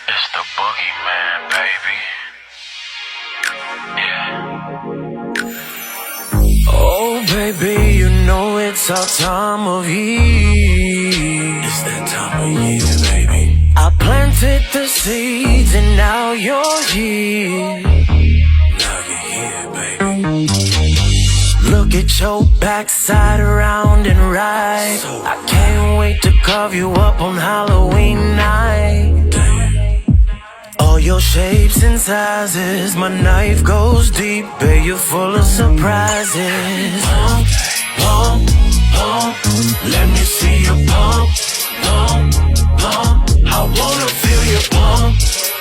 It's the boogeyman, baby. Yeah. Oh, baby, you know it's our time of year. It's that time of year, baby. I planted the seeds and now you're here. Now you're here, baby. Look at your backside round and right. I can't wait to carve you up on Halloween night. Damn. All your shapes and sizes, my knife goes deep, babe, you're full of surprises. Pump, pump, pump, let me see you pump, pump, pump. I wanna feel you pump,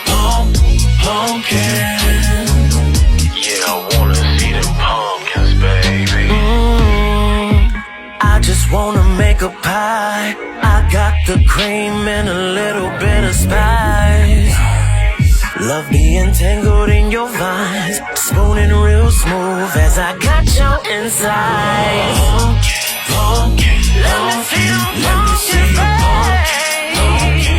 pump, pumpkin. Yeah, I wanna see them pumpkins, baby. I just wanna make a pie. I got the cream and a little bit of spice. Love being tangled in your vines, spooning real smooth as I got you inside. Pump, pump, Let me see you let me see you pump, pumpkin.